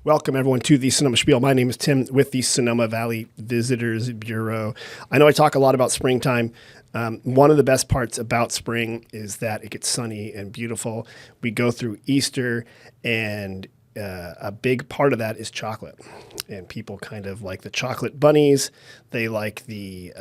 Welcome, everyone, to the Sonoma Spiel. My name is Tim with the Sonoma Valley Visitors Bureau. I know I talk a lot about springtime. One of the best parts about spring is that it gets sunny and beautiful. We go through Easter, and a big part of that is chocolate. And people kind of like the chocolate bunnies. They like the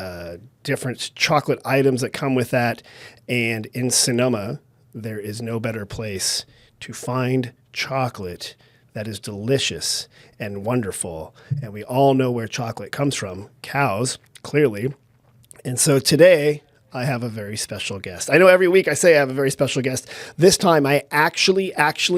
different chocolate items that come with that. And in Sonoma, there is no better place to find chocolate that is delicious and wonderful. And we all know where chocolate comes from, cows, clearly. And so today I have a very special guest. I know every week I say I have a very special guest. This time I actually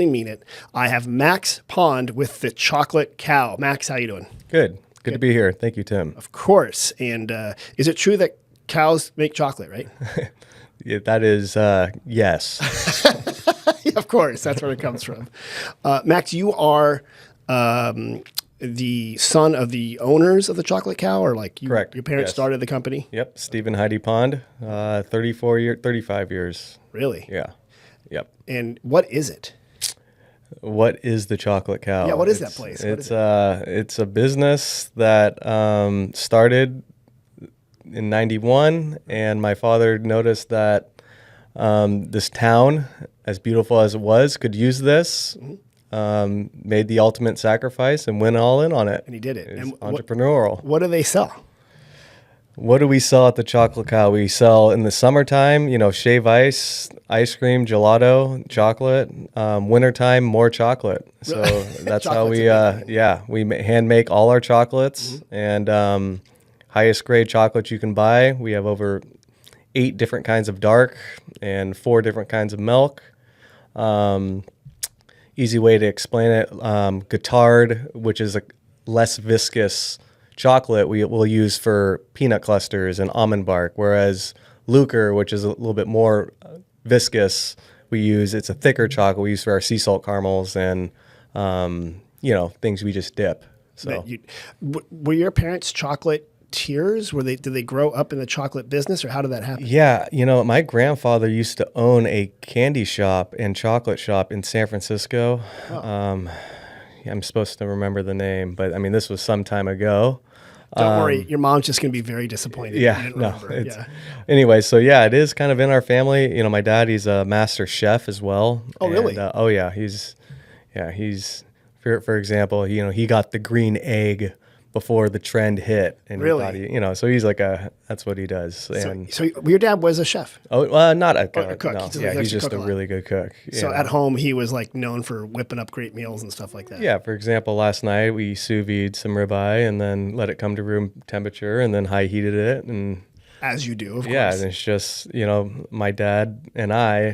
mean it. I have Max Pond with the Chocolate Cow. Max, how you doing? Good to be here. Thank you, Tim. Of course. And is it true that cows make chocolate, right? Yeah, that is, yes. Of course, that's where it comes from. Max, you are the son of the owners of the Chocolate Cow, or Correct. Your parents started the company? Yep, Steve and Heidi Pond, 35 years. Really? Yeah, yep. And what is it? What is the Chocolate Cow? Yeah, what is that place? It's a business that started in 91, and my father noticed that this town, as beautiful as it was, could use this. Made the ultimate sacrifice and went all in on it. And he did it. It's And entrepreneurial. What do they sell? What do we sell at the Chocolate Cow? We sell in the summertime, shave ice cream, gelato, chocolate. Wintertime, more chocolate. So that's how we hand make all our chocolates, and highest grade chocolate you can buy. We have over 8 different kinds of dark and 4 different kinds of milk. Easy way to explain it, Guittard, which is a less viscous chocolate, we'll use for peanut clusters and almond bark, whereas Lucre, which is a little bit more viscous, it's a thicker chocolate we use for our sea salt caramels and, things we just dip. So, were your parents chocolatiers? Did they grow up in the chocolate business, or how did that happen? Yeah, my grandfather used to own a candy shop and chocolate shop in San Francisco. Oh. I'm supposed to remember the name, but this was some time ago. Don't worry, your mom's just going to be very disappointed. Yeah, Anyway, so it is kind of in our family. My dad, he's a master chef as well. Oh, really? He's for example, he got the green egg before the trend hit, and really, so he's that's what he does. So your dad was a chef? Oh, not a cook. No. He's just a really good cook. So at home, he was known for whipping up great meals and stuff like that. Yeah, for example, last night we sous vide some ribeye and then let it come to room temperature and then high heated it, and as you do, of course. Yeah, and it's just, my dad and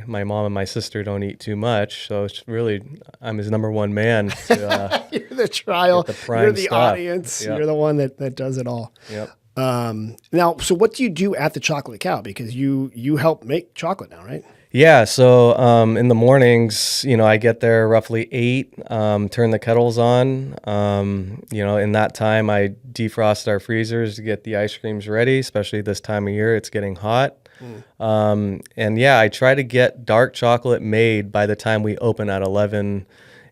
my mom and my sister don't eat too much, so it's really, I'm his number one man. To, you're the trial, you're the stuff. Audience, Yep. You're the one that does it all. Yep. Now, so what do you do at the Chocolate Cow? Because you help make chocolate now, right? Yeah, so in the mornings, I get there roughly 8, turn the kettles on. In that time, I defrost our freezers to get the ice creams ready, especially this time of year. It's getting hot. I try to get dark chocolate made by the time we open at 11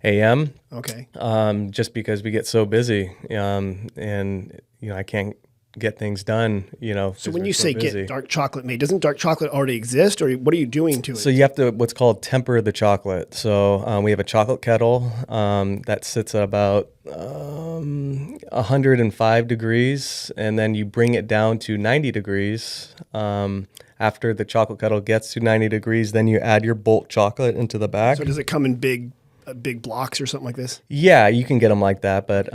a.m. Okay. Just because we get so busy, and I can't get things done, So when you say get dark chocolate made, doesn't dark chocolate already exist, or what are you doing to it? So you have to what's called temper the chocolate. So we have a chocolate kettle that sits at about 105 degrees, and then you bring it down to 90 degrees. After the chocolate kettle gets to 90 degrees, then you add your bulk chocolate into the back. So does it come in big blocks or something like this? Yeah, you can get them like that, but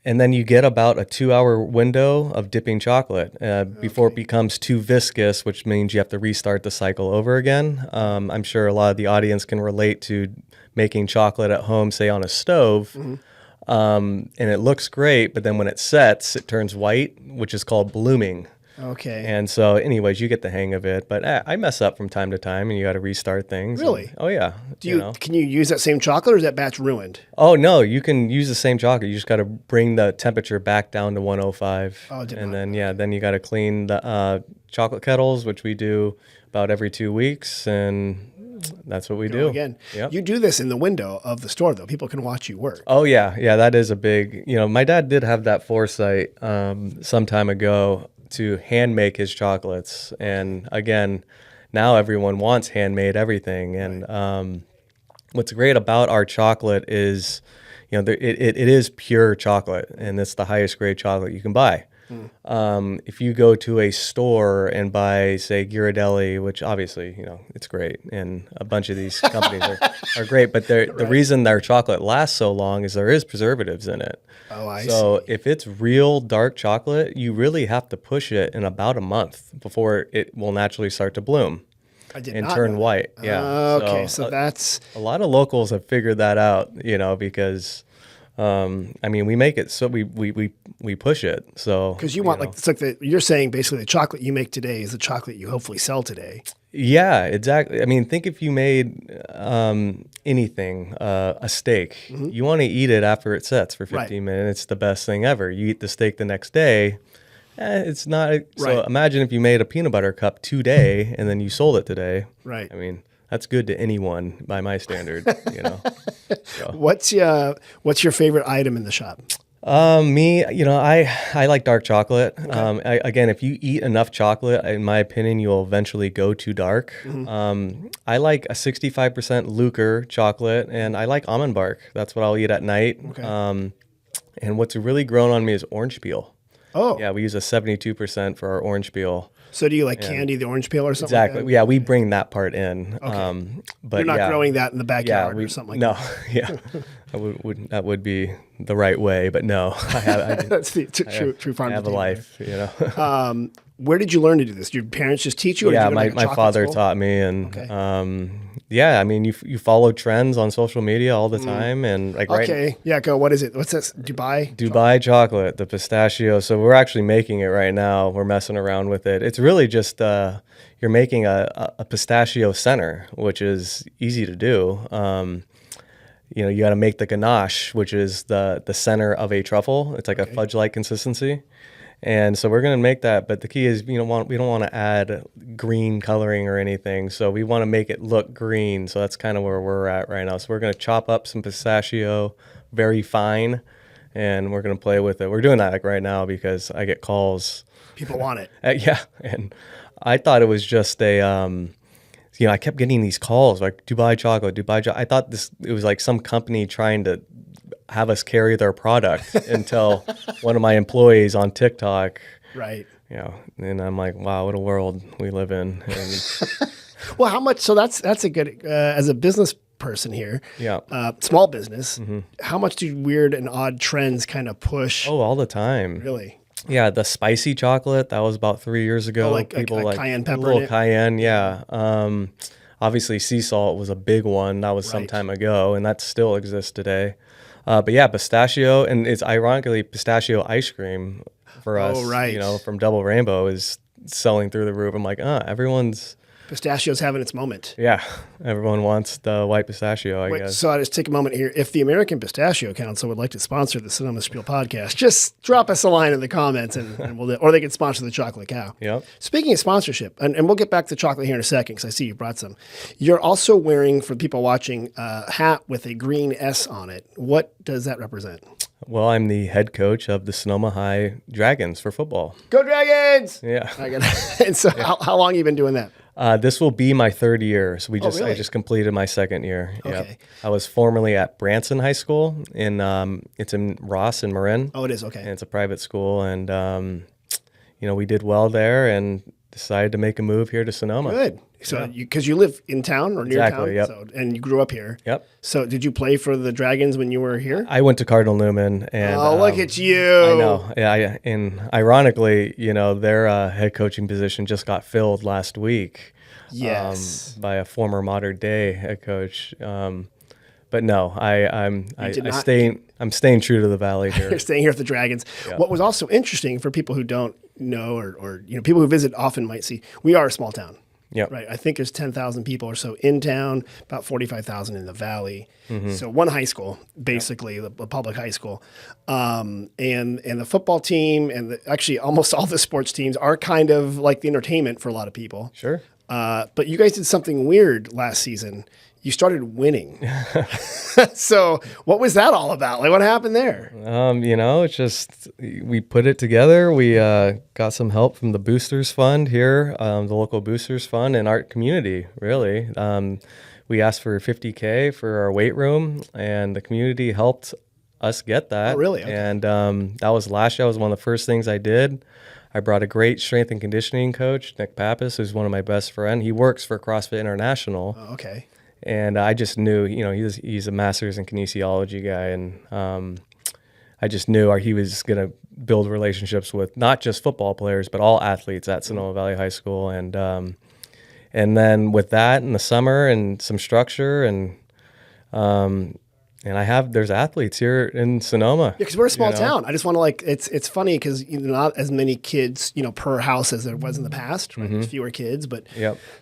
and then you get about a 2-hour window of dipping chocolate before it becomes too viscous, which means you have to restart the cycle over again. I'm sure a lot of the audience can relate to making chocolate at home, say on a stove, and it looks great, but then when it sets, it turns white, which is called blooming. Okay. And so anyways, you get the hang of it, but I mess up from time to time and you got to restart things. Really? And, oh yeah. Can you use that same chocolate, or is that batch ruined? Oh no, you can use the same chocolate. You just got to bring the temperature back down to 105. Oh, then you got to clean the chocolate kettles, which we do about every 2 weeks, and That's what we Go do. again. Yep. You do this in the window of the store, though. People can watch you work. Oh yeah, yeah, that is a big. My dad did have that foresight some time ago to hand make his chocolates, and again, now everyone wants handmade everything. And what's great about our chocolate is, it is pure chocolate, and it's the highest grade chocolate you can buy. If you go to a store and buy, say, Ghirardelli, which obviously, it's great, and a bunch of these companies are great, but the reason their chocolate lasts so long is there is preservatives in it. Oh, I So see. if it's real dark chocolate, you really have to push it in about a month before it will naturally start to bloom I did and not turn know white. that. Yeah. Okay, so that's a lot of locals have figured that out, because we make it so we push it. So because you want it's like you're saying basically the chocolate you make today is the chocolate you hopefully sell today. yeah, exactly. Think if you made anything, a steak, you want to eat it after it sets for 15 minutes. It's the best thing ever. You eat the steak the next day. It's not. So imagine if you made a peanut butter cup today and then you sold it today. Right. That's good to anyone by my standard, So. What's your favorite item in the shop? Me, I like dark chocolate. Okay. Again, if you eat enough chocolate, in my opinion, you'll eventually go too dark. I like a 65% Lucre chocolate, and I like almond bark. That's what I'll eat at night. Okay. And what's really grown on me is orange peel. Oh. Yeah, we use a 72% for our orange peel. So do you candy the orange peel or something? Exactly. Like that? Yeah, we bring that part in. Okay. But you're not growing that in the backyard or something like that. No, yeah, that would be the right way, but no, That's the true farm. I have a life, Where did you learn to do this? Did your parents just teach you? Or Yeah, did you go to, my father taught me, and okay. You follow trends on social media all the time, and go. What is it? What's this? Dubai chocolate, the pistachio. So we're actually making it right now. We're messing around with it. It's really just you're making a pistachio center, which is easy to do. You got to make the ganache, which is the center of a truffle. It's like a fudge-like consistency. And so we're going to make that, but the key is we don't want to add green coloring or anything. So we want to make it look green. So that's kind of where we're at right now. So we're going to chop up some pistachio very fine, and we're going to play with it. We're doing that right now because I get calls. People want it. Yeah, and I thought it was just a I kept getting these calls like Dubai chocolate. I thought it was like some company trying to have us carry their product until one of my employees on TikTok. Right. And I'm like, wow, what a world we live in. And well, how much? So that's a good, as a business person here. Yeah. Small business. How much do weird and odd trends kind of push? Oh, all the time. Really? Yeah. The spicy chocolate, that was about 3 years ago. Like cayenne pepper. A little cayenne. Yeah. Obviously sea salt was a big one. That was some time ago, and that still exists today. But yeah, pistachio, and it's ironically pistachio ice cream for us. Oh, right. From Double Rainbow is selling through the roof. I'm like, everyone's Pistachio's having its moment. Yeah, everyone wants the white pistachio, I guess. So I'll just take a moment here. If the American Pistachio Council would like to sponsor the Sonoma Spiel podcast, just drop us a line in the comments, and we'll or they can sponsor the Chocolate Cow. Yep. Speaking of sponsorship, and we'll get back to chocolate here in a second because I see you brought some. You're also wearing, for people watching, a hat with a green S on it. What does that represent? Well, I'm the head coach of the Sonoma High Dragons for football. Go Dragons! Yeah. And so how long have you been doing that? This will be my third year. So really? I just completed my second year. Okay. Yep. I was formerly at Branson High School it's in Ross and Marin. Oh, it is. Okay. And it's a private school, and we did well there and decided to make a move here to Sonoma. Good. So because you live in town or near town, yep. And you grew up here. Yep. So did you play for the Dragons when you were here? I went to Cardinal Newman, and look at you! I know. Yeah, and ironically, their head coaching position just got filled last week. Yes. By a former modern day head coach. But no, I'm staying true to the Valley here. You're staying here at the Dragons. Yeah. What was also interesting for people who don't know, or people who visit often might see, we are a small town. Yeah. Right. I think there's 10,000 people or so in town, about 45,000 in the Valley. Mm-hmm. So one high school, basically, the public high school, and the football team, and actually almost all the sports teams are kind of like the entertainment for a lot of people. Sure. But you guys did something weird last season. You started winning. So what was that all about? Like, what happened there? It's just we put it together. We got some help from the Boosters Fund here, the local Boosters Fund, and our community, really. We asked for $50K for our weight room, and the community helped us get that. Oh, really? Okay. And that was last year. That was one of the first things I did. I brought a great strength and conditioning coach, Nick Pappas, who's one of my best friends. He works for CrossFit International. Oh, okay. And I just knew, he's a master's in kinesiology guy, and I just knew he was going to build relationships with not just football players, but all athletes at Sonoma Valley High School. And then with that in the summer and some structure and there's athletes here in Sonoma. Yeah, because we're a small town. I just want to it's funny because not as many kids, per house as there was in the past, right? There's fewer kids, but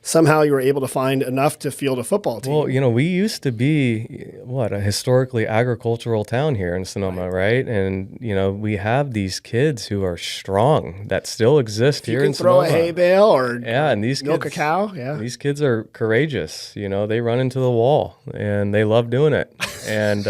somehow you were able to find enough to field a football team. Well, we used to be, a historically agricultural town here in Sonoma, right? And, we have these kids who are strong that still exist here in Sonoma. You can throw a hay bale or and these milk kids, a cow. Yeah. These kids are courageous. They run into the wall and they love doing it. And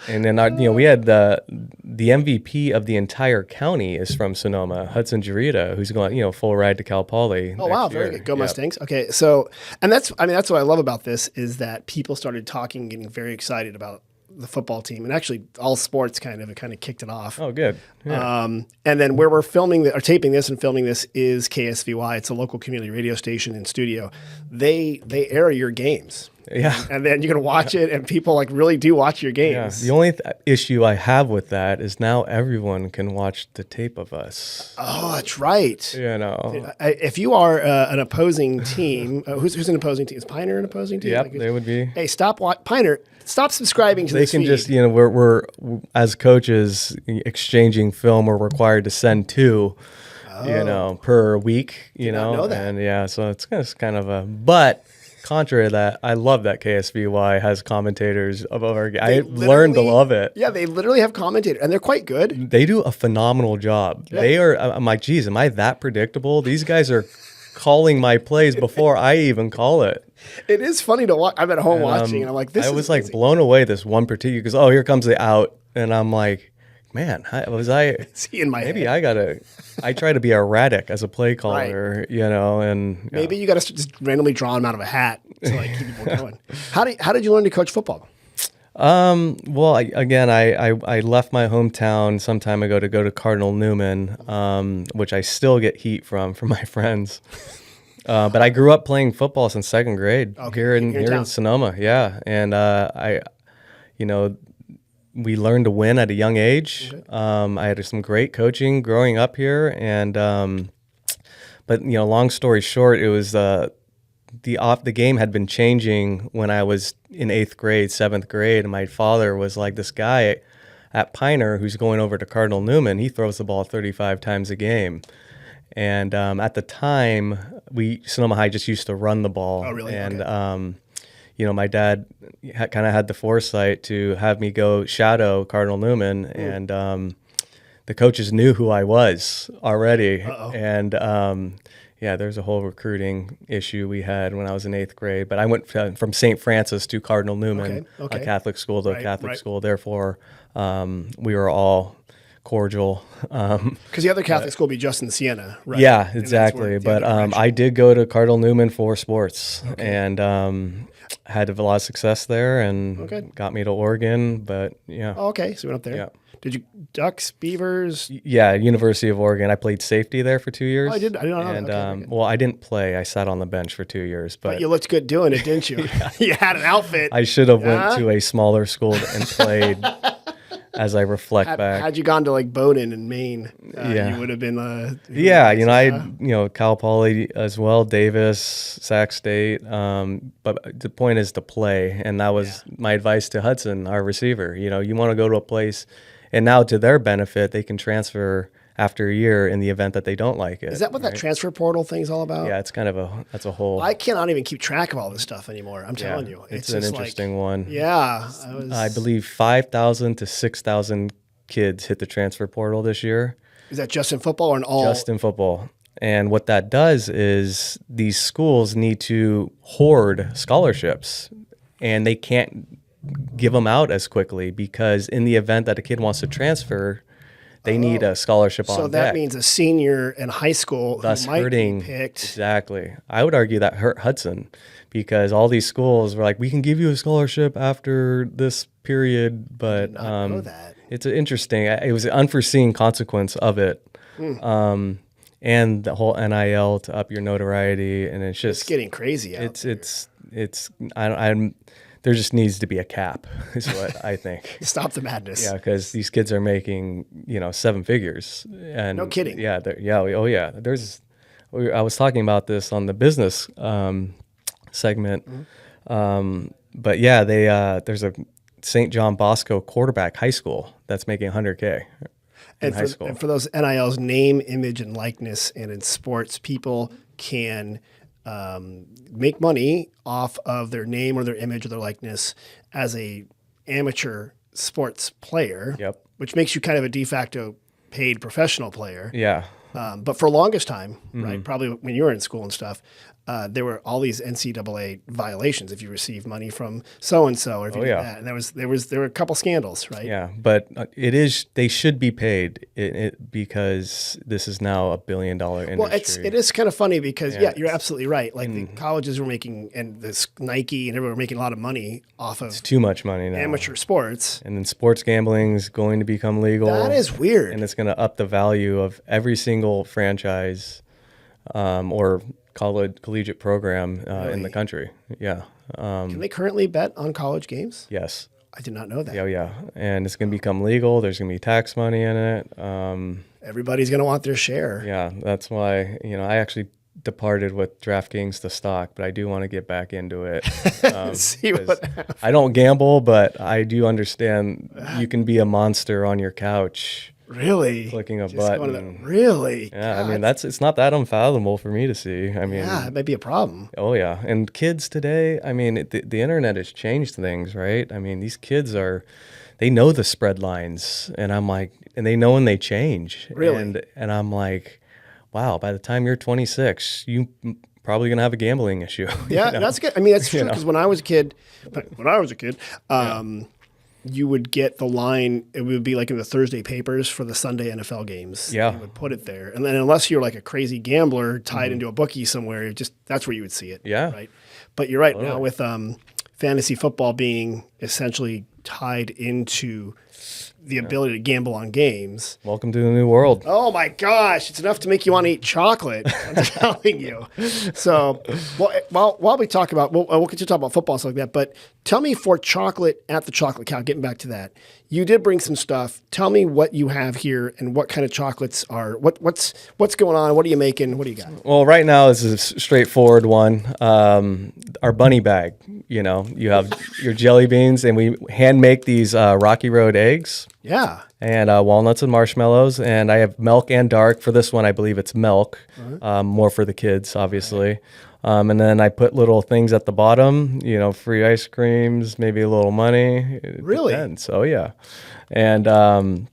then we had the MVP of the entire county is from Sonoma, Hudson Jarita, who's going full ride to Cal Poly. Oh wow, very good. Go Mustangs. Okay, so that's what I love about this is that people started talking, getting very excited about the football team, and actually all sports kind of kicked it off. Oh, good. Yeah. And then where we're taping this and filming this is KSVY. It's a local community radio station and studio. They air your games. Yeah. And then you can watch it, and people really do watch your games. Yeah. The only issue I have with that is now everyone can watch the tape of us. Oh, that's right. If you are an opposing team, who's an opposing team? Is Piner an opposing team? Yep, they would be. Hey, Piner, stop subscribing to this feed. They can just, we're as coaches exchanging film, we're required to send two, per week, Did not know that. And so it's kind of but contrary to that, I love that KSVY has commentators of our game. I learned to love it. Yeah, they literally have commentators, and they're quite good. They do a phenomenal job. Yeah. They are, I'm like, geez, am I that predictable? These guys are calling my plays before I even call it. It is funny to watch. I'm at home watching, and I'm like, I was blown away this one particular, because, here comes the out. And I'm like, man, in my maybe head. I try to be erratic as a play caller, right. And maybe you got to just randomly draw them out of a hat to keep people going. How did you learn to coach football? Well, I left my hometown some time ago to go to Cardinal Newman, which I still get heat from my friends. But I grew up playing football since second grade here in Sonoma. Yeah. And, we learned to win at a young age. Okay. I had some great coaching growing up here, and but long story short, it was the game had been changing when I was in 8th grade, 7th grade, and my father was like, this guy at Piner who's going over to Cardinal Newman, he throws the ball 35 times a game. And at the time, Sonoma High just used to run the ball. Oh, really? And okay. My dad kind of had the foresight to have me go shadow Cardinal Newman, and the coaches knew who I was already. Uh-oh. And there's a whole recruiting issue we had when I was in 8th grade. But I went from St. Francis to Cardinal Newman, a Catholic school to a Catholic school. Therefore, we were all cordial. Because the other Catholic school would be Justin Siena, right? Yeah, exactly. But I did go to Cardinal Newman for sports, and had a lot of success there, and got me to Oregon. But yeah. Oh, okay. So we went up there. Yeah. Did you Ducks, Beavers? Yeah, University of Oregon. I played safety there for 2 years. Oh, I did not know. And well, I didn't play. I sat on the bench for 2 years. But you looked good doing it, didn't you? You had an outfit. I should have went to a smaller school and played. As I reflect back, had you gone to Bowdoin in Maine, you would have been. I Cal Poly as well, Davis, Sac State. But the point is to play, and that was my advice to Hudson, our receiver. You want to go to a place, and now to their benefit, they can transfer after a year in the event that they don't like it. Is that what that transfer portal thing's all about? Yeah, it's kind of that's a whole. I cannot even keep track of all this stuff anymore. I'm telling you, it's an interesting one. Yeah, I believe 5,000 to 6,000 kids hit the transfer portal this year. Is that just in football or in all? Just in football. And what that does is these schools need to hoard scholarships, and they can't give them out as quickly because in the event that a kid wants to transfer, they need a scholarship on So that deck. means a senior in high school Thus who might hurting be picked. exactly. I would argue that hurt Hudson because all these schools were like, we can give you a scholarship after this period, but not know that. it's interesting. It was an unforeseen consequence of it, and the whole NIL to up your notoriety, and it's just It's getting crazy out there. it's I'm there just needs to be a cap, is what I think. Stop the madness. Yeah, because these kids are making 7 figures, and No kidding. Yeah, oh yeah. I was talking about this on the business segment, but yeah, there's a St. John Bosco quarterback high school that's making $100K in high school. And for those NILs, name, image, and likeness, and in sports, people can make money off of their name or their image or their likeness as a amateur sports player. Yep. Which makes you kind of a de facto paid professional player. Yeah. But for the longest time, right, probably when you were in school and stuff, there were all these NCAA violations if you received money from so and so, or if you did that. And there were a couple scandals, right? Yeah, but they should be paid because this is now $1 billion industry. Well, it is kind of funny because you're absolutely right. Like the colleges were making, and this Nike and everyone were making a lot of money off of it's too much money now. amateur sports. And then sports gambling is going to become legal. That is weird. And it's going to up the value of every single franchise or collegiate program in the country. Yeah. Can they currently bet on college games? Yes. I did not know that. Oh, yeah. And it's going to become legal. There's going to be tax money in it. Everybody's going to want their share. Yeah. That's why, I actually departed with DraftKings the stock, but I do want to get back into it. See what happens. I don't gamble, but I do understand you can be a monster on your couch. Really? Clicking a Just button. Really? Yeah, I mean, it's not that unfathomable for me to see. I mean, Yeah, it might be a problem. oh yeah. And kids today, I mean, the internet has changed things, right? I mean, these kids they know the spread lines, and I'm like, and they know when they change. Really? And I'm like, wow, by the time you're 26, you probably going to have a gambling issue. Yeah, that's good. I mean, that's true because when I was a kid, you would get the line. It would be like in the Thursday papers for the Sunday NFL games. Yeah. You would put it there. And then unless you're like a crazy gambler tied into a bookie somewhere, that's where you would see it. Yeah. Right. But you're right. Now with fantasy football being essentially tied into the ability to gamble on games. Welcome to the new world. Oh my gosh, it's enough to make you want to eat chocolate. I'm telling you. So, while we talk about, we'll continue to talk about football and stuff like that. But tell me, for chocolate at the Chocolate Cow, getting back to that, you did bring some stuff. Tell me what you have here and what kind of chocolates are. What's going on? What are you making? What do you got? Well, right now this is a straightforward one. Our bunny bag. You have your jelly beans, and we hand make these Rocky Road eggs. Yeah. And walnuts and marshmallows. And I have milk and dark. For this one, I believe it's milk, more for the kids, obviously. And then I put little things at the bottom, free ice creams, maybe a little money. It Really? depends. Oh, yeah. And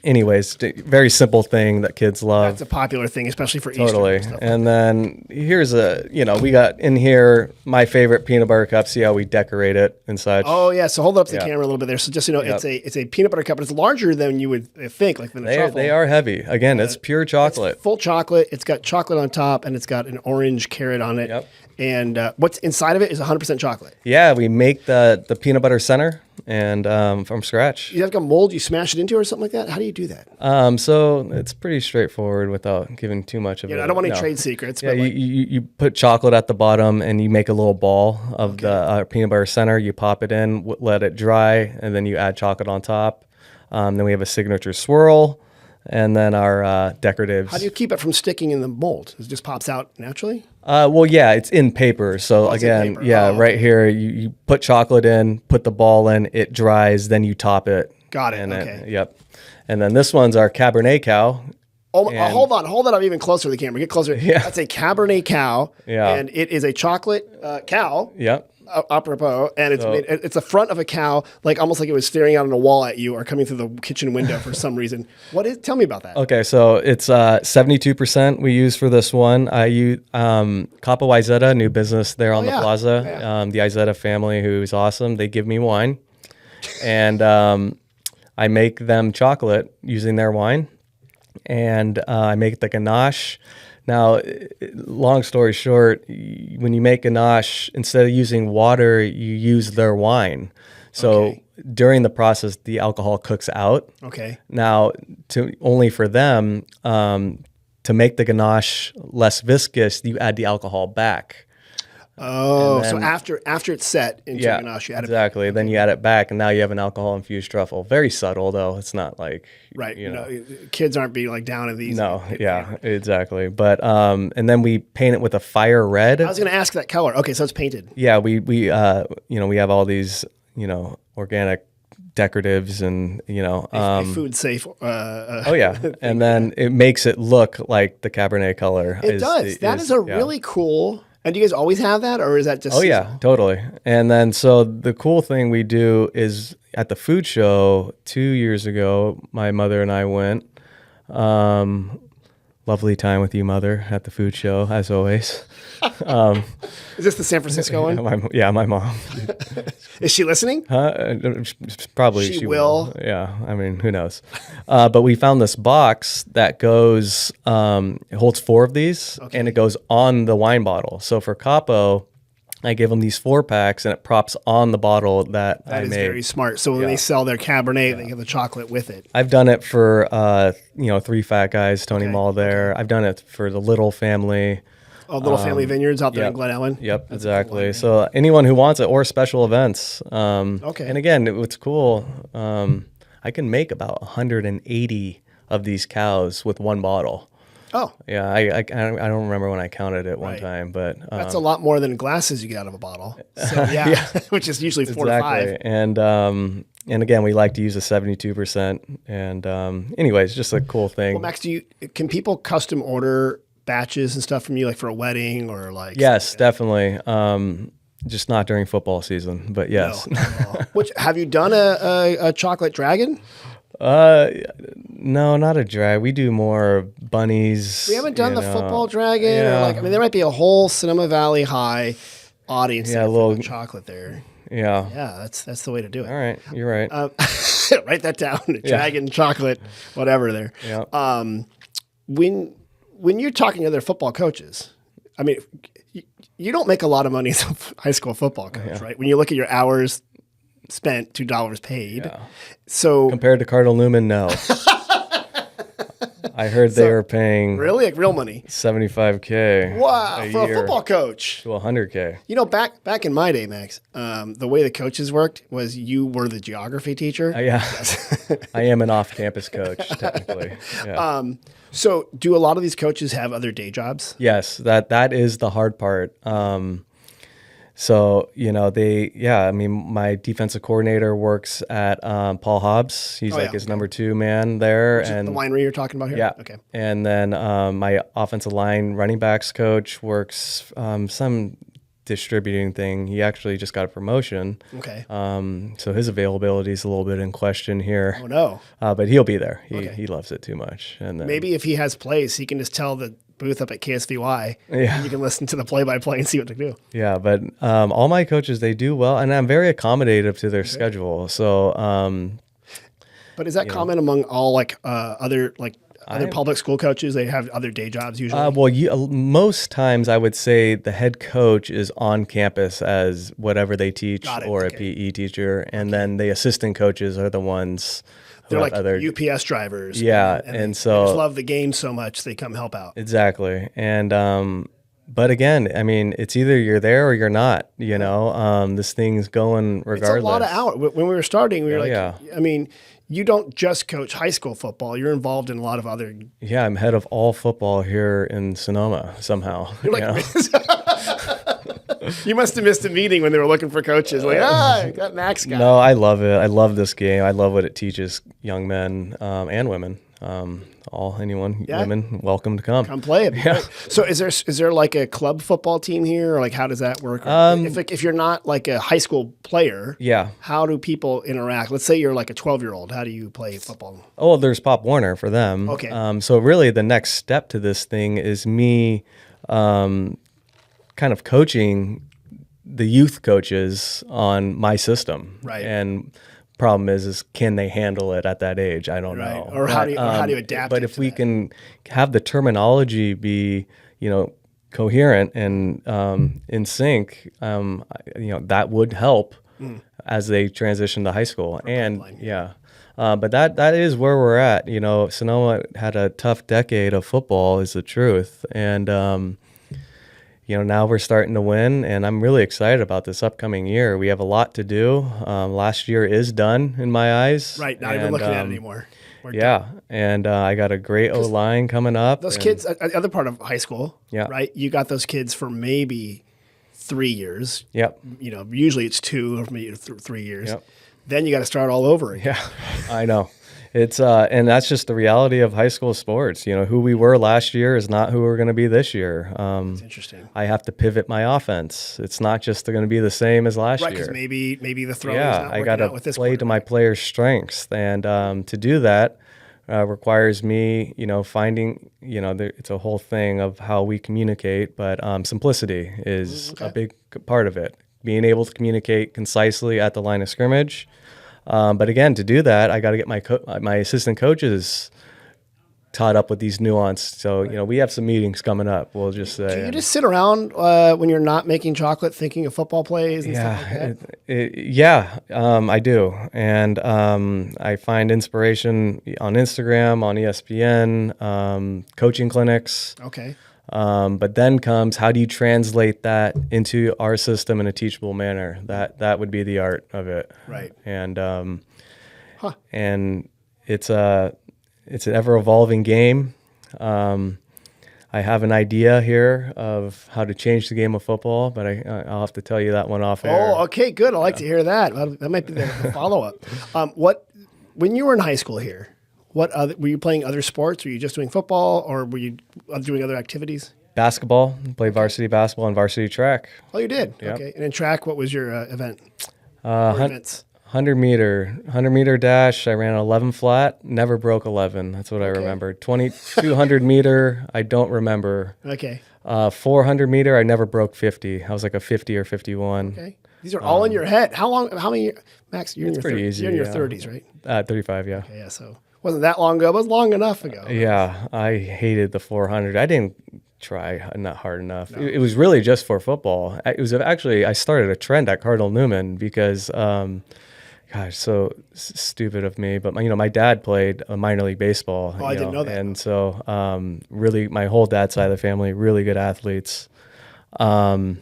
anyways, very simple thing that kids love. That's a popular thing, especially for Totally. Easter. And then here's we got in here my favorite peanut butter cup. See how we decorate it and such. Oh yeah, so hold it up to the camera a little bit there. So just it's a peanut butter cup, but it's larger than you would think, like than a truffle. They are heavy. Again, it's pure chocolate. It's full chocolate. It's got chocolate on top, and it's got an orange carrot on it. Yep. And what's inside of it is 100% chocolate. Yeah, we make the peanut butter center and from scratch. You have like a mold you smash it into or something like that? How do you do that? So it's pretty straightforward without giving too much of it. I don't want any trade secrets. Yeah, but you put chocolate at the bottom and you make a little ball of the peanut butter center. You pop it in, let it dry, and then you add chocolate on top. Then we have a signature swirl, and then our decoratives. How do you keep it from sticking in the mold? It just pops out naturally? Well, yeah, it's in paper. So it's in again, paper. yeah, right here, you put chocolate in, put the ball in, it dries, then you top it. Got it. And Okay. Yep. And then this one's our Cabernet Cow. Hold that up even closer to the camera. Get closer. Yeah. That's a Cabernet Cow. Yeah. And it is a chocolate cow. Yep. apropos, and it's the front of a cow, like almost like it was staring out on a wall at you or coming through the kitchen window for some reason. Tell me about that. Okay, so it's 72% we use for this one. I use Capo Izetta, new business there on the plaza. Yeah. The Izetta family, who's awesome, they give me wine, and I make them chocolate using their wine, and I make the ganache. Now, long story short, when you make ganache, instead of using water, you use their wine. So during the process, the alcohol cooks out. Okay. Now, only for them, to make the ganache less viscous, you add the alcohol back. Oh, so after it's set into ganache, you add it back. Exactly. Then you add it back, and now you have an alcohol-infused truffle. Very subtle, though. It's not like... Right. You know, kids aren't being like down in these. No, exactly. But, and then we paint it with a fire red. I was going to ask that color. Okay, so it's painted. Yeah, we have all these, organic decoratives and, food safe. Oh, yeah. And then it makes it look like the Cabernet color. It does. That is really cool... And do you guys always have that, or is that just... Oh, yeah, totally. And then, so the cool thing we do is at the food show 2 years ago, my mother and I went. Lovely time with you, Mother, at the food show, as always. Is this the San Francisco one? My mom. Is she listening? Probably she will. Yeah, I mean, who knows? But we found this box that goes, it holds 4 of these, and it goes on the wine bottle. So for Capo, I give them these 4-packs, and it props on the bottle that I made. That is very smart. So when they sell their Cabernet, they get the chocolate with it. I've done it for, 3 Fat Guys, Tony Mall there. I've done it for the Little Family. Oh, Little Family Vineyards out there in Glen Ellen? Yep, that's exactly. So anyone who wants it, or special events. And again, what's cool, I can make about 180 of these cows with one bottle. Oh. Yeah, I don't remember when I counted it one time, but... that's a lot more than glasses you get out of a bottle. So, which is usually 4 to 5. And again, we like to use a 72%. And anyways, just a cool thing. Well, Max, can people custom order batches and stuff from you, like for a wedding or like... Yes, definitely. Just not during football season, but yes. No, have you done a chocolate dragon? No, not a drag. We do more bunnies. We haven't done the football dragon. Yeah. Or there might be a whole Sonoma Valley High audience. Yeah, a little chocolate there. Yeah. Yeah, that's the way to do it. All right, you're right. Write that down. Dragon, chocolate, whatever there. Yeah. When you're talking to other football coaches, I mean, you don't make a lot of money as a high school football coach, right? When you look at your hours spent, $2 paid. Yeah. So compared to Cardinal Newman, no. I heard they were paying really like real money, $75K. Wow, for a football coach to $100K. Back in my day, Max, the way the coaches worked was you were the geography teacher. Yeah, I am an off-campus coach technically. Yeah. So, do a lot of these coaches have other day jobs? Yes, that is the hard part. So, my defensive coordinator works at Paul Hobbs. He's his number 2 man there. And the winery you're talking about here? Yeah. Okay. And then my offensive line running backs coach works some distributing thing. He actually just got a promotion. Okay. So his availability is a little bit in question here. Oh, no. But he'll be there. He loves it too much. And then, maybe if he has plays, he can just tell the booth up at KSVY. And you can listen to the play-by-play and see what to do. Yeah, but all my coaches, they do well, and I'm very accommodative to their schedule. So, but is that common among all other public school coaches? They have other day jobs usually. Most times I would say the head coach is on campus as whatever they teach or a PE teacher, and then the assistant coaches are the ones. They're like UPS drivers. Yeah, and so they just love the game so much they come help out. Exactly, and but again, I mean, it's either you're there or you're not. This thing's going regardless. It's a lot of hours. When we were starting, we were I mean, you don't just coach high school football. You're involved in a lot of other. Yeah, I'm head of all football here in Sonoma somehow. You're you must have missed a meeting when they were looking for coaches. That Max guy. No, I love it. I love this game. I love what it teaches young men and women. Anyone, Yeah. women, welcome to come. Come play it. Yeah. So is there like a club football team here, or like how does that work? If you're not like a high school player, Yeah. how do people interact? Let's say you're like a 12-year-old. How do you play football? Oh, there's Pop Warner for them. Okay. So really the next step to this thing is me kind of coaching the youth coaches on my system. Right. And problem is can they handle it at that age? I don't know. Or how do you adapt? But if we can have the terminology be, coherent and in sync, that would help as they transition to high school. But that is where we're at. Sonoma had a tough decade of football, is the truth, and now we're starting to win, and I'm really excited about this upcoming year. We have a lot to do. Last year is done in my eyes. Right, not even looking at it anymore. And I got a great O-line coming up. Those kids, other part of high school, Yeah. right? You got those kids for maybe 3 years. Yep. Usually it's 2 or maybe 3 years. Yep. Then you got to start all over again. Yeah, I know. It's and that's just the reality of high school sports. Who we were last year is not who we're going to be this year. It's interesting. I have to pivot my offense. It's not just going to be the same as last Right, year. because maybe the throw is not I working got to out with this play to my players' strengths, and to do that requires me, finding, it's a whole thing of how we communicate, but simplicity is a big part of it. Being able to communicate concisely at the line of scrimmage. But again, to do that, I got to get my assistant coaches taught up with these nuances. So, we have some meetings coming up. We'll just say. Do you just sit around when you're not making chocolate thinking of football plays and stuff like that? I do. And I find inspiration on Instagram, on ESPN, coaching clinics. Okay. But then comes, how do you translate that into our system in a teachable manner? That would be the art of it. Right. And and it's an ever evolving game. I have an idea here of how to change the game of football, but I'll have to tell you that one off air. Oh, okay, good. I like to hear that. That might be the follow up. When you were in high school here? Were you playing other sports? Were you just doing football, or were you doing other activities? Basketball. Played varsity basketball and varsity track. Oh, you did? Yep. Okay. And in track, what was your event? Events? 100 meter dash. I ran 11 flat. Never broke 11. That's what I remember. 200 meter. I don't remember. Okay. 400 meter. I never broke 50. I was like a 50 or 51. Okay. These are all in your head. How many, Max? You're in your pretty easy, You're in your 30s, right? 35. Yeah. Okay, yeah. So wasn't that long ago, but it was long enough ago. Yeah, I hated the 400. I didn't try not hard enough. No. It was really just for football. It was actually, I started a trend at Cardinal Newman because, gosh, so stupid of me. But my dad played minor league baseball. Oh, I didn't know that. And so, really, my whole dad's side of the family, really good athletes. And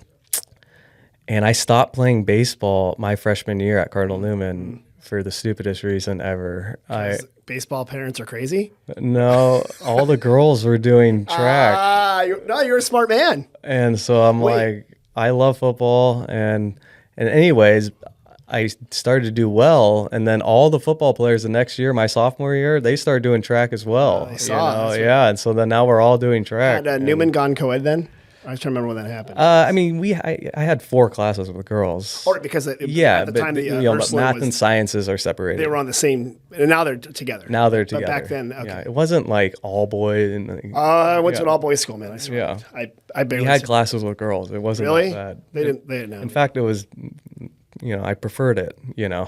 I stopped playing baseball my freshman year at Cardinal Newman for the stupidest reason ever. Baseball parents are crazy? No, all the girls were doing track. You're a smart man. And so I'm like, I love football. And anyways, I started to do well. And then all the football players the next year, my sophomore year, they started doing track as well. I saw. Yeah. And so then now we're all doing track. Had Newman gone co-ed then? I was trying to remember when that happened. I had 4 classes with girls. Or because at the time math and sciences are separated. They were on the same, and now they're together. But back then, okay. Yeah, it wasn't like all boys. I went to an all boys school, man. I swear. Yeah. I barely had classes with girls. It wasn't really that bad. They didn't know. In fact, it was, I preferred it. Yeah.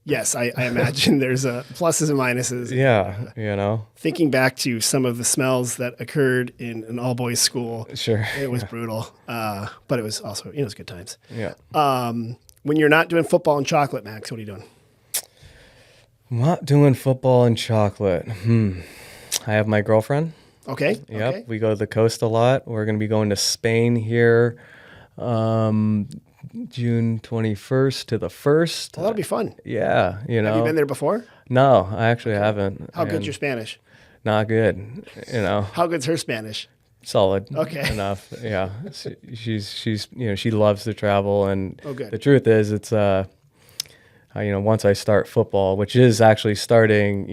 Yes, I imagine there's pluses and minuses. Yeah, Thinking back to some of the smells that occurred in an all-boys school, sure, it was brutal. But it was also, it was good times. Yeah. When you're not doing football and chocolate, Max, what are you doing? I'm not doing football and chocolate. I have my girlfriend. Okay. Yep. Okay. We go to the coast a lot. We're going to be going to Spain here. June 21st to the 1st. Well, that'll be fun. Yeah, Have you been there before? No, I actually haven't. How good's your Spanish? Not good, How good's her Spanish? Solid. Okay. Enough. Yeah. She's she loves to travel, and good. The truth is it's once I start football, which is actually starting,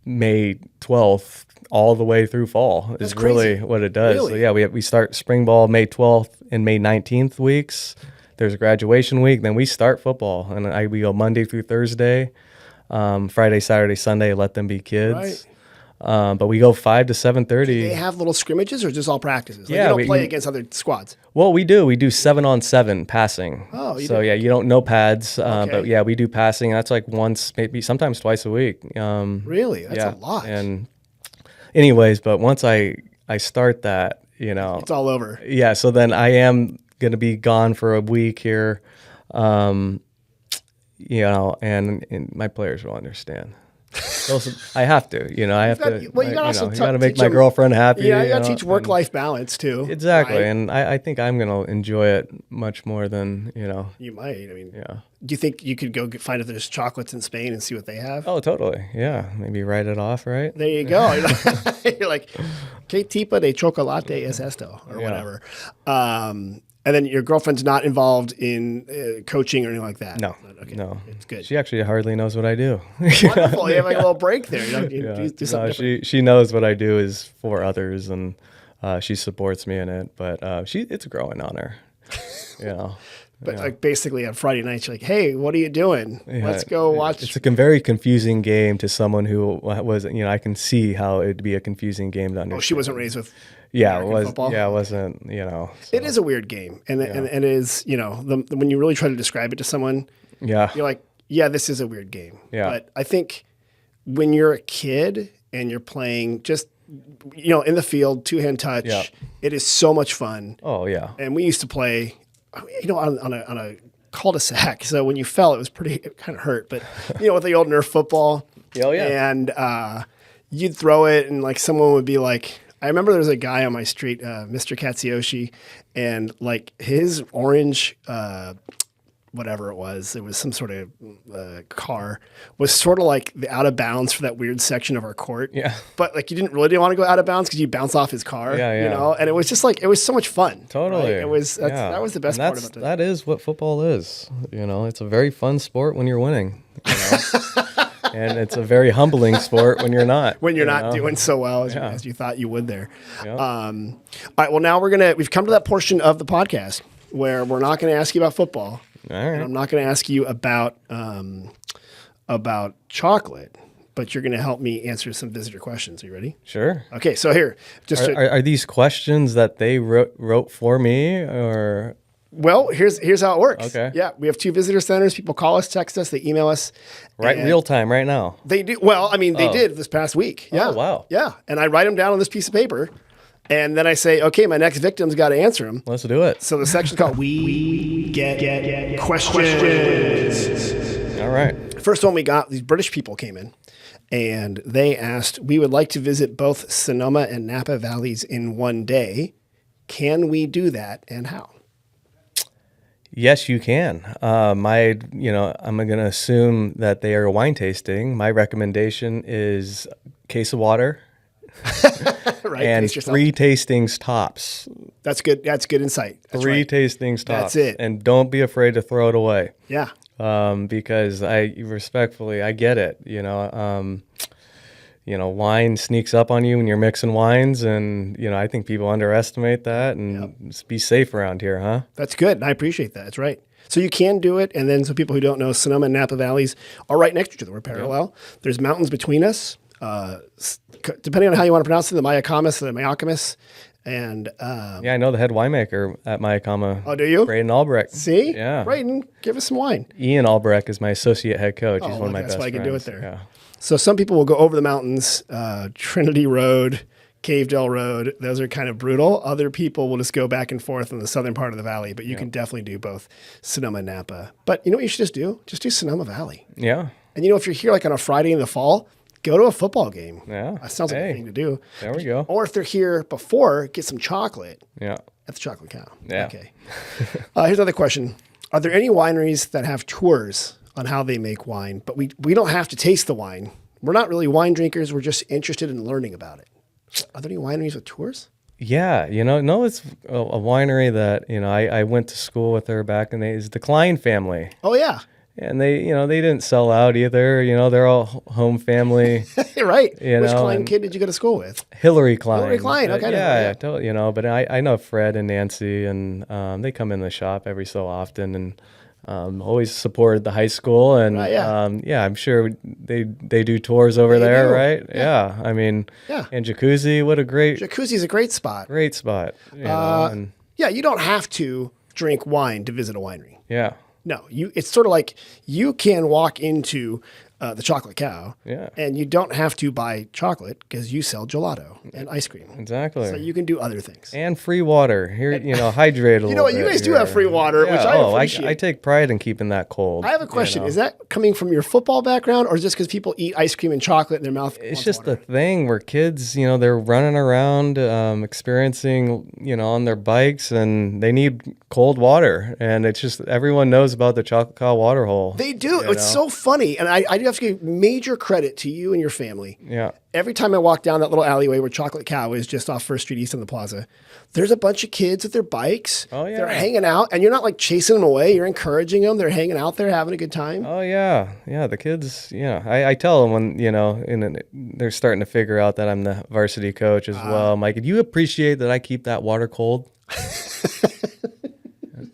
May 12th all the way through fall is really what it does. Really? So yeah, we start spring ball May 12th and May 19th weeks. There's a graduation week, then we start football, and we go Monday through Thursday, Friday, Saturday, Sunday. Let them be kids. Right. But we go 5 to 7:30. Do they have little scrimmages, or just all practices? Like Yeah, you don't we play against other squads. Well, we do. We do 7-on-7 passing. Oh, you so do? yeah, you don't know pads, Okay. but yeah, we do passing. That's like once, maybe sometimes twice a week. Really? That's yeah. a lot. And anyways, but once I start that, It's all over. yeah. So then I am gonna be gone for a week here, and my players will understand. I have to, I have to. Well, you got to also you got to make teach my them- girlfriend happy. Yeah, you got to teach and- work-life balance too. Exactly, right? and I think I'm gonna enjoy it much more than You might. I mean, Yeah. do you think you could go find if there's chocolates in Spain and see what they have? Oh, totally. Yeah, maybe write it off, right? There you go. You're like, ¿Qué tipo de chocolate es esto? Or Yeah. whatever. And then your girlfriend's not involved in coaching or anything like that? No, Okay. no. It's good. She actually hardly knows what I do. Wonderful. You have like a little break there. You Yeah. do something different. She knows what I do is for others, and she supports me in it. But it's growing on her. But like basically on Friday nights, you're like, hey, what are you doing? Yeah, Let's go watch. It's a very confusing game to someone who was, I can see how it'd be a confusing game to understand. Oh, she wasn't raised with Yeah, American football? Yeah, it wasn't. So. It is a weird game. And it is, when you really try to describe it to someone, Yeah. you're like, yeah, this is a weird game. Yeah. But I think when you're a kid and you're playing just, in the field, two-hand touch, Yeah. it is so much fun. Oh yeah. And we used to play, on a cul-de-sac. So when you fell, it kind of hurt. But, with the old Nerf football. Oh, yeah. And you'd throw it and like someone would be like, I remember there was a guy on my street, Mr. Katsuyoshi, and like his orange, whatever it was some sort of car, was sort of like the out of bounds for that weird section of our court. Yeah. But like you didn't really want to go out of bounds because you bounce off his car. Yeah. And it was just like, it was so much fun. Totally. Right? That was the best part about it. That is what football is. It's a very fun sport when you're winning. And it's a very humbling sport when you're not. When you're not doing so well as you thought you would there. Yeah. All right. Well, now we've come to that portion of the podcast where we're not going to ask you about football. All right. And I'm not going to ask you about chocolate, but you're going to help me answer some visitor questions. Are you ready? Sure. Okay. So here, Are these questions that they wrote for me, or? Well, here's how it works. Okay. Yeah, we have 2 visitor centers. People call us, text us, they email us. Right, and real time, right now. They do. Well, I mean, they did this past week. Yeah. Oh, wow. Yeah, and I write them down on this piece of paper, and then I say, okay, my next victim's got to answer them. Let's do it. So the section's called We Get Questions. All right. First one we got, these British people came in, and they asked, we would like to visit both Sonoma and Napa Valleys in one day. Can we do that, and how? Yes, you can. I'm going to assume that they are wine tasting. My recommendation is case of water Right? and Taste yourself. 3 tastings tops. That's good. That's good insight. That's 3 right. tastings tops. That's it. And don't be afraid to throw it away. Yeah. Because I get it. Wine sneaks up on you when you're mixing wines, and I think people underestimate that. And just be safe around here, huh? That's good. And I appreciate that. That's right. So you can do it. And then some people who don't know, Sonoma and Napa Valleys are right next to each other. We're parallel. There's mountains between us. Depending on how you want to pronounce it, the Mayacamas, the Mayacamas. And Yeah, I know the head winemaker at Mayakama. Oh, do you? Braden Albrecht. see? Yeah. Braden, give us some wine. Ian Albrecht is my associate head coach. He's Oh, one of my that's best why I can friends. do it there. Yeah. So some people will go over the mountains, Trinity Road, Cavedale Road. Those are kind of brutal. Other people will just go back and forth in the southern part of the valley, but you can definitely do both Sonoma and Napa. But you know what you should just do? Just do Sonoma Valley. Yeah. And if you're here like on a Friday in the fall, go to a football game. Yeah. That sounds like a Hey. thing to do. There we go. Or if they're here before, get some chocolate Yeah. at the Chocolate Cow. Yeah. Okay. Here's another question. Are there any wineries that have tours on how they make wine, but we don't have to taste the wine? We're not really wine drinkers. We're just interested in learning about it. Are there any wineries with tours? Yeah. No, it's a winery that, I went to school with her back in the days, the Klein family. Oh, yeah. And they didn't sell out either. They're all home family. Right. You Which know, Klein and kid did you go to school with? Hillary Klein. Hillary Klein. Okay. Yeah, totally. But I know Fred and Nancy, and they come in the shop every so often, and always supported the high school. And Right, yeah. I'm sure they do tours over They there, do. right? Yeah. I mean, Yeah. and Jacuzzi, what a Jacuzzi's a great spot. great spot. And Yeah, you don't have to drink wine to visit a winery. yeah. No, it's sort of like you can walk into the Chocolate Cow, Yeah. and you don't have to buy chocolate because you sell gelato and ice cream. Exactly. So you can do other things. And free water. Here, hydrate a little bit. You know what? You guys do have free water, which I appreciate. I take pride in keeping that cold. I have a question. Is that coming from your football background, or just because people eat ice cream and chocolate in their mouth? It's just the thing where kids, they're running around, experiencing, on their bikes, and they need cold water. And it's just, everyone knows about the Chocolate Cow water hole. They do. It's so funny. And I do have to give major credit to you and your family. Yeah. Every time I walk down that little alleyway where Chocolate Cow is, just off First Street East on the Plaza, there's a bunch of kids with their bikes. Oh, yeah. They're hanging out, and you're not like chasing them away. You're encouraging them. They're hanging out there, having a good time. Oh, yeah. Yeah, the kids, I tell them when, they're starting to figure out that I'm the varsity coach as well. I'm like, do you appreciate that I keep that water cold?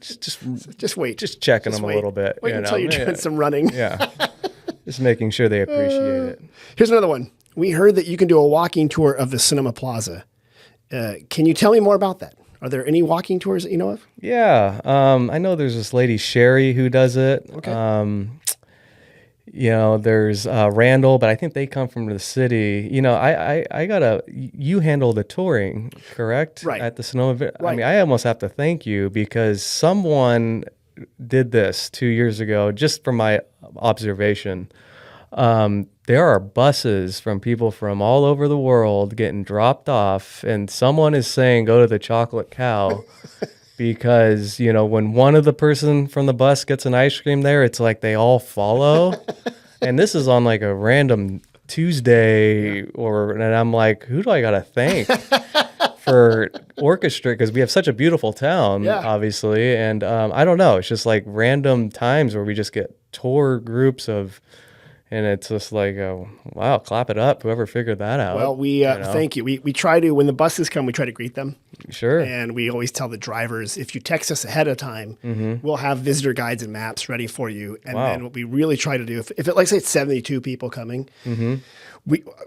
Just wait. Just checking them a little bit. Wait until you're doing some running. Yeah. Just making sure they appreciate it. Here's another one. We heard that you can do a walking tour of the Sonoma Plaza. Can you tell me more about that? Are there any walking tours that you know of? Yeah. I know there's this lady, Sherry, who does it. Okay. There's Randall, but I think they come from the city. You handle the touring, correct? Right. At the Sonoma. Right. I mean, I almost have to thank you because someone did this 2 years ago, just from my observation. There are buses from people from all over the world getting dropped off, and someone is saying, go to the Chocolate Cow. Because, when one of the person from the bus gets an ice cream there, it's like they all follow. And this is on like a random Tuesday, and I'm like, who do I got to thank for orchestra? Because we have such a beautiful town, obviously. And I don't know. It's just like random times where we just get tour groups and it's just like, wow, clap it up, whoever figured that out. Well, thank you. We try to, when the buses come, we try to greet them. Sure. And we always tell the drivers, if you text us ahead of time, we'll have visitor guides and maps ready for you. And then what we really try to do, if it, like say it's 72 people coming,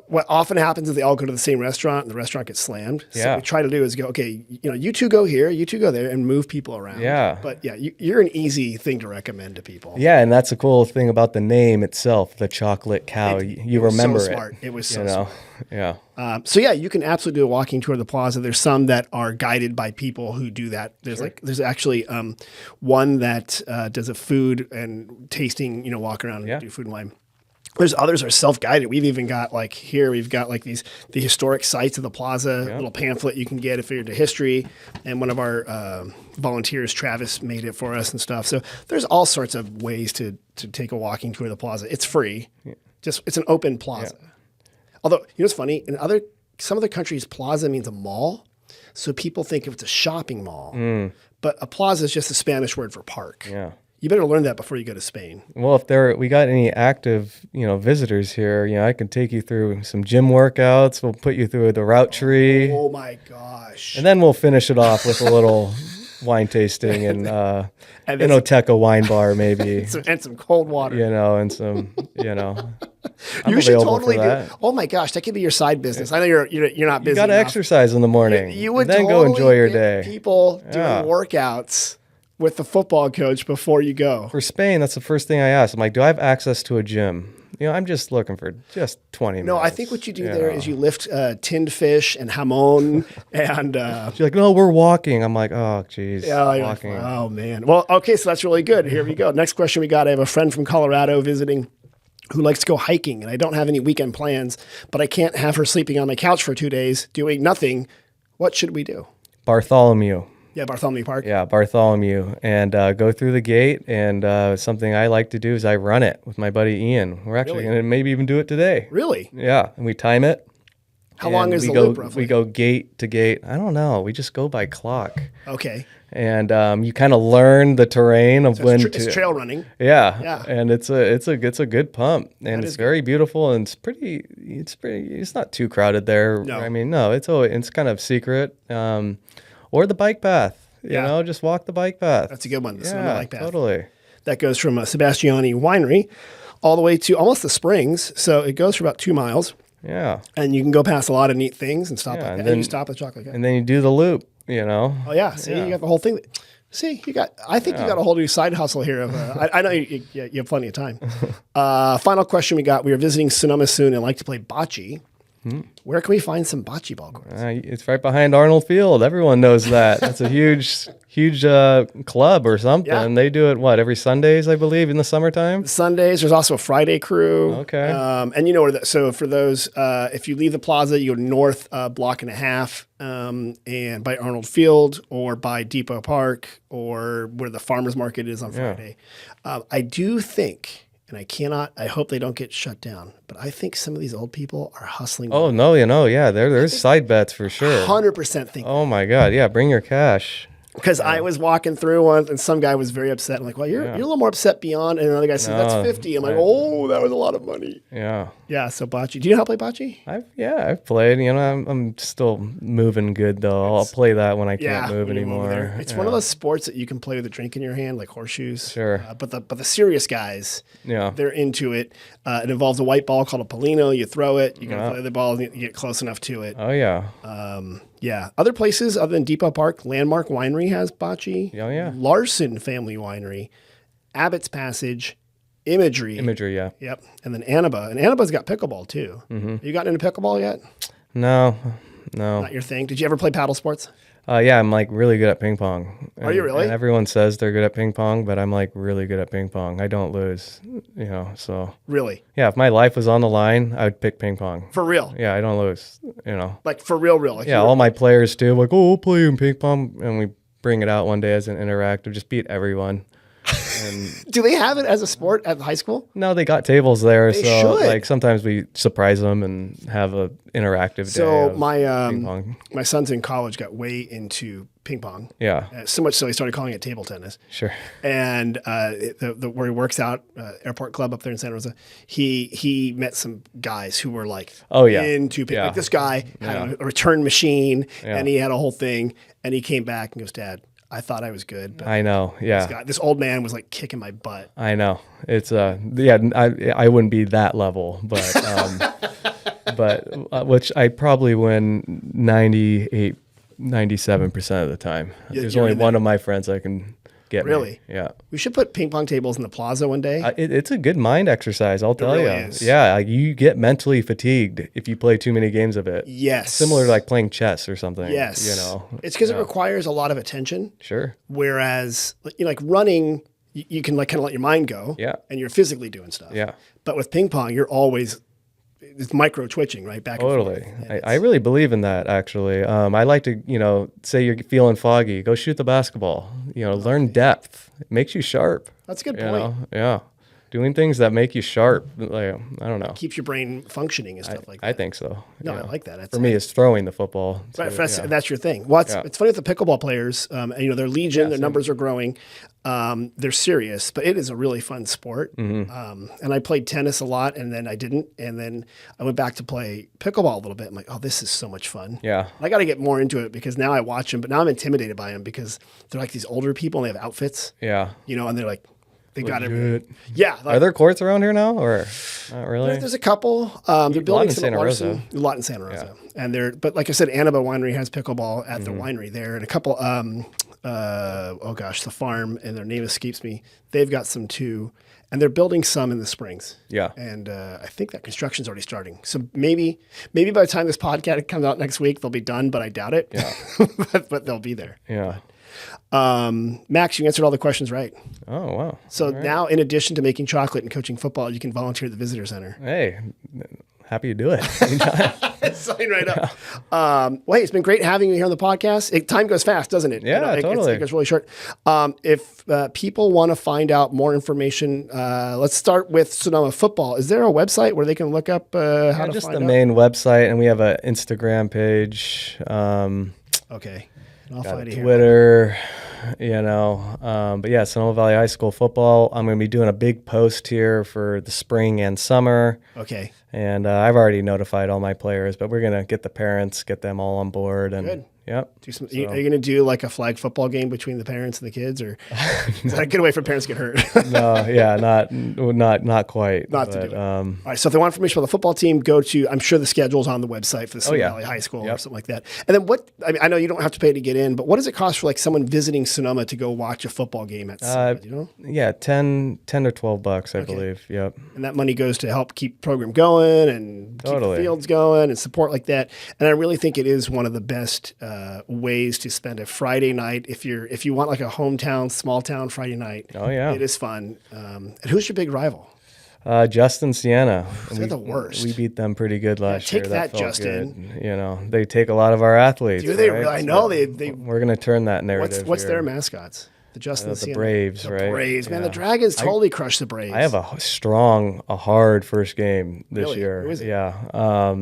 what often happens is they all go to the same restaurant and the restaurant gets slammed. So what we try to do is go, okay, you two go here, you two go there, and move people around. Yeah. But you're an easy thing to recommend to people. Yeah, and that's a cool thing about the name itself, the Chocolate Cow. You remember so smart. It was so smart. Yeah. You can absolutely do a walking tour of the plaza. There's some that are guided by people who do that. There's actually one that does a food and tasting, walk around and do food and wine. There's others are self-guided. We've even got we've got the historic sites of the plaza, a little pamphlet you can get if you're into history. And one of our volunteers, Travis, made it for us and stuff. So there's all sorts of ways to take a walking tour of the plaza. It's free. It's an open plaza. Yeah. Although, what's funny? In some other countries, plaza means a mall. So people think it's a shopping mall. But a plaza is just a Spanish word for park. Yeah. You better learn that before you go to Spain. Well, if we got any active, visitors here, I can take you through some gym workouts. We'll put you through the route tree. Oh my gosh. And then we'll finish it off with a little wine tasting and Inoteca wine bar maybe. and some cold water. And some, I'm you should totally do. Oh my gosh, that could be your side business. I know you're not busy. You got to exercise in the morning. You would then totally go enjoy your day. People doing workouts with the football coach before you go. For Spain, that's the first thing I asked. I'm like, do I have access to a gym? I'm just looking for just 20 minutes. No, I think what you do there is you lift tinned fish and jamon and... She's like, no, we're walking. I'm like, oh, geez, walking. Oh, man. Well, okay, so that's really good. Here we go. Next question we got. I have a friend from Colorado visiting who likes to go hiking, and I don't have any weekend plans, but I can't have her sleeping on my couch for 2 days doing nothing. What should we do? Bartholomew. Yeah, Bartholomew Park. Yeah, Bartholomew. And go through the gate. And something I like to do is I run it with my buddy Ian. We're actually going to maybe even do it today. Really? Yeah. And we time it. How long is we the go, loop roughly? We go gate to gate. I don't know. We just go by clock. Okay. And you kind of learn the terrain of when to. It's trail running. Yeah. Yeah. And it's a good pump, and it's very beautiful, and it's not too crowded there. No. I mean, no, it's kind of secret. Or the bike path. You know, just walk the bike path. That's a good one. The Sonoma bike path. Totally. That goes from Sebastiani Winery all the way to almost the Springs. So it goes for about 2 miles. Yeah. And you can go past a lot of neat things and stop. Yeah, And then you stop at Chocolate Cow. And then you do the loop. You know. Oh yeah. See, you got the whole thing. See, I think you got a whole new side hustle here. I know you have plenty of time. Final question we got. We are visiting Sonoma soon and like to play bocce. Where can we find some bocce ball courts? It's right behind Arnold Field. Everyone knows that. That's a huge club or something. Yeah. They do it, every Sundays, I believe, in the summertime? Sundays. There's also a Friday crew. Okay. And you know where so for those, if you leave the plaza, you go north a block and a half and by Arnold Field or by Depot Park or where the farmer's market is on Friday. I do think... And I hope they don't get shut down, but I think some of these old people are hustling. Oh, no, there's side bets for sure. 100% think. Oh, my God. Yeah, bring your cash. Because I was walking through once and some guy was very upset. I'm like, well, you're a little more upset beyond. And another guy said, that's 50. I'm like, oh, that was a lot of money. Yeah. Yeah, so bocce. Do you know how to play bocce? I've played. I'm still moving good, though. I'll play that when I can't move anymore. It's one of those sports that you can play with a drink in your hand, like horseshoes. Sure. But the serious guys, they're into it. It involves a white ball called a Polino. You throw it. You got to play the ball and you get close enough to it. Oh, yeah. Yeah. Other places other than Depot Park, Landmark Winery has bocce. Oh, yeah. Larson Family Winery, Abbott's Passage, Imagery. Yeah. Yep. And then Annaba. And Annaba's got pickleball, too. You gotten into pickleball yet? No. Not your thing? Did you ever play paddle sports? Yeah, I'm like really good at ping pong. Are you really? And everyone says they're good at ping pong, but I'm like really good at ping pong. I don't lose, so. Really? Yeah, if my life was on the line, I would pick ping pong. For real? Yeah, I don't lose, Like for real? Like yeah, all my players do. Like, we'll play in ping pong. And we bring it out one day as an interactive, just beat everyone. And do they have it as a sport at the high school? No, they got tables there. They so should. like sometimes we surprise them and have a interactive day of ping pong. My son's in college, got way into ping pong. Yeah. So much so he started calling it table tennis. Sure. And where he works out, Airport Club up there in Santa Rosa, he met some guys who were like into ping. Like this guy had a return machine and he had a whole thing and he came back and goes, Dad, I thought I was good. But I know. Yeah. This old man was like kicking my butt. I know. It's I wouldn't be that level, but which I probably win 98, 97% of the time. There's only one of my friends I can get. Really? Me. Yeah. We should put ping pong tables in the plaza one day. It's a good mind exercise, I'll tell you. Is. Yeah, you get mentally fatigued if you play too many games of it. Yes. Similar to like playing chess or something. Yes. It's because it requires a lot of attention. Sure. Whereas, like running, you can like kind of let your mind go. Yeah. And you're physically doing stuff. Yeah. But with ping pong, you're always it's micro twitching, right? Back and forth. Totally. I really believe in that, actually. I like to, say you're feeling foggy, go shoot the basketball. Learn depth. It makes you sharp. That's a good point. Yeah. Doing things that make you sharp, like, I don't know. Keeps your brain functioning and stuff like that. I think so. No, I like that. For me, it's throwing the football. Right, that's your thing. Well, it's funny with the pickleball players. They're legion. Their numbers are growing. They're serious, but it is a really fun sport. Mm-hmm. And I played tennis a lot, and then I didn't. And then I went back to play pickleball a little bit. I'm like, oh, this is so much fun. Yeah. I got to get more into it because now I watch them, but now I'm intimidated by them because they're like these older people and they have outfits. Yeah. And they're like, they got it. Yeah. Are there courts around here now, or not really? There's a couple. They're building some Santa Rosa. A lot in Santa Rosa. And but like I said, Annaba Winery has pickleball at the winery there, and a couple. The farm, and their name escapes me. They've got some too, and they're building some in the Springs. Yeah. And I think that construction's already starting. So maybe by the time this podcast comes out next week, they'll be done, but I doubt it. Yeah. but they'll be there. Yeah. Max, you answered all the questions right. Oh, wow. So now, in addition to making chocolate and coaching football, you can volunteer at the visitor center. Hey, happy to do it anytime. Sign right up. Well, hey, it's been great having you here on the podcast. Time goes fast, doesn't it? Yeah, totally. It goes really short. If people want to find out more information, let's start with Sonoma football. Is there a website where they can look up how to find out? Just the main website, and we have an Instagram page. Okay. I'll find it here. Twitter, but yeah, Sonoma Valley High School football. I'm going to be doing a big post here for the spring and summer. Okay. And I've already notified all my players, but we're going to get the parents, get them all on board. And Good. Yep. Are you going to do like a flag football game between the parents and the kids, or is that a good way for parents to get hurt? No, yeah, not quite. Not to do it. All right. So if they want information about the football team, go to, I'm sure the schedule's on the website for the Sonoma Valley High School or something like that. And then I know you don't have to pay to get in, but what does it cost for like someone visiting Sonoma to go watch a football game at Sonoma? Do you know? Yeah, $10 or $12, I believe. Yep. And that money goes to help keep the program going and keep the fields going and support like that. And I really think it is one of the best ways to spend a Friday night if you want like a hometown, small town Friday night. Oh yeah, it is fun. And who's your big rival? Justin Sienna. They're the worst. We beat them pretty good last year. Take that, Justin. Good. They take a lot of our athletes. Do they? Right? I know they. We're going to turn that narrative. What's their mascots? The Justin the Braves, right? The Braves, man. The Dragons totally crushed the Braves. I have a hard first game this year. Who is it? Yeah.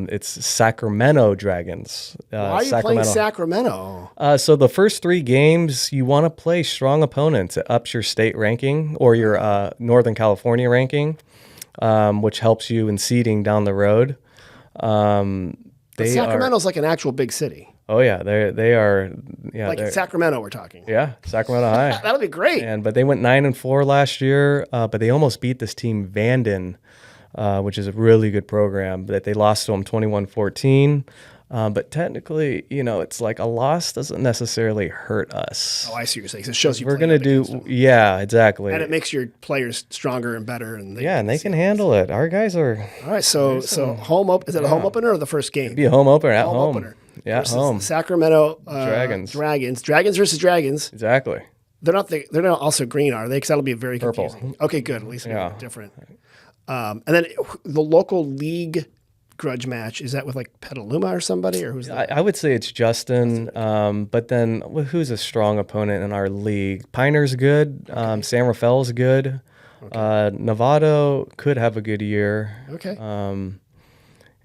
It's Sacramento Dragons. Why are you playing Sacramento? So the first 3 games, you want to play strong opponents. It ups your state ranking or your Northern California ranking, which helps you in seeding down the road. Sacramento's like an actual big city. Oh yeah, they are. Yeah, like in Sacramento, we're talking. Yeah, Sacramento High. That'll be great. But they went 9-4 last year. But they almost beat this team Vanden, which is a really good program. But they lost to them 21-14. But technically, it's like a loss doesn't necessarily hurt us. Oh, I see what you're saying. It shows you we're gonna do. Yeah, exactly. And it makes your players stronger and better. And they can handle it. Our guys are. All right, so home opener. Is it a home opener or the first game? It'd be a home opener at home. Opener. Yeah, at home. Sacramento Dragons. Dragons versus Dragons. Exactly. They're not also green, are they? Because that'll be very confusing. Okay, good. At least different. And then the local league grudge match, is that with like Petaluma or somebody, or who's that? I would say it's Justin. But then who's a strong opponent in our league? Piner's good. San Rafael's good. Okay. Novato could have a good year. Okay.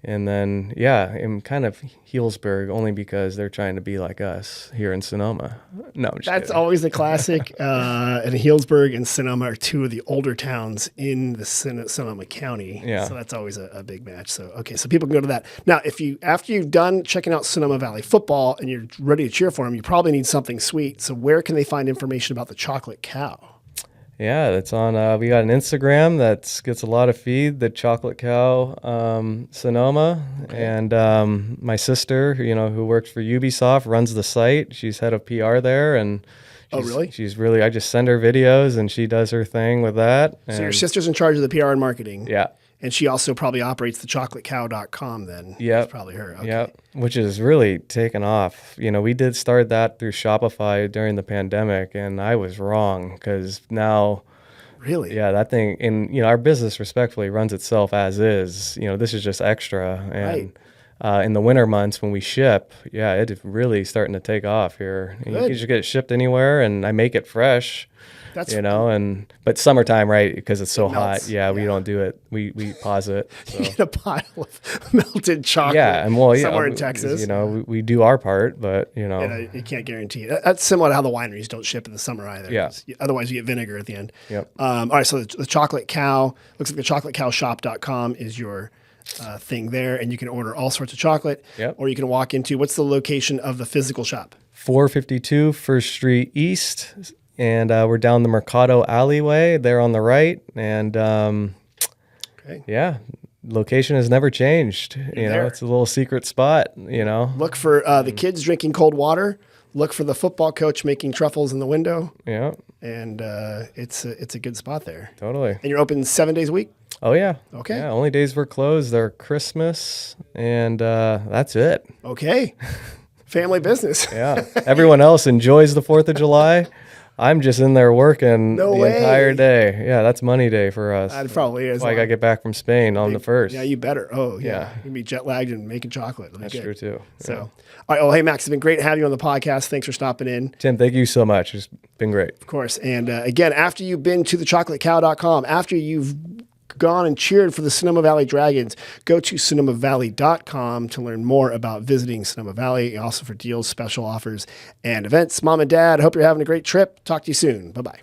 And then, I'm kind of Healdsburg only because they're trying to be like us here in Sonoma. No, I'm just That's kidding. always the classic. And Healdsburg and Sonoma are 2 of the older towns in the Sonoma County. Yeah. So that's always a big match. So, okay, so people can go to that. Now, after you've done checking out Sonoma Valley football and you're ready to cheer for them, you probably need something sweet. So where can they find information about the chocolate cow? Yeah, it's on. We got an Instagram that gets a lot of feed. The Chocolate Cow Sonoma, and my sister, who works for Ubisoft, runs the site. She's head of PR there, and she's really. I just send her videos, and she does her thing with that. So your sister's in charge of the PR and marketing. Yeah. And she also probably operates the chocolatecow.com then. Yeah. That's probably her. Okay. Yep. Which is really taken off. We did start that through Shopify during the pandemic, and I was wrong because now. Really? Yeah, that thing, and our business respectfully runs itself as is. This is just extra. And in the winter months when we ship, it's really starting to take off here. And you can just get it shipped anywhere, and I make it fresh. That's but summertime, right? Because it's so hot. Yeah, we don't do it. We pause it. So. You get a pile of melted chocolate. Somewhere in Texas. We do our part, but and you can't guarantee it. That's similar to how the wineries don't ship in the summer either. Yeah. Otherwise, you get vinegar at the end. Yep. All right. So the Chocolate Cow looks like the chocolatecowshop.com is your thing there, and you can order all sorts of chocolate. Yep. Or you can walk into. What's the location of the physical shop? 452 First Street East. And we're down the Mercado alleyway there on the right. And location has never changed. It's a little secret spot, Look for the kids drinking cold water. Look for the football coach making truffles in the window. Yeah. And it's a good spot there. Totally. And you're open 7 days a week? Oh, yeah. Okay. Yeah, only days we're closed are Christmas, and that's it. Okay. Family business. Yeah. Everyone else enjoys the 4th of July. I'm just in there working No the way. entire day. Yeah, that's money day for us. That probably is. That's why I got to get back from Spain on the 1st. Yeah, you better. Oh, yeah. Yeah. You can be jet lagged and making chocolate. That's true too. So, Yeah. all right. Well, hey, Max, it's been great having you on the podcast. Thanks for stopping in. Tim, thank you so much. It's been great. Of course. And again, after you've been to thechocolatecow.com, after you've gone and cheered for the Sonoma Valley Dragons, go to sonomavalley.com to learn more about visiting Sonoma Valley, also for deals, special offers, and events. Mom and Dad, hope you're having a great trip. Talk to you soon. Bye-bye.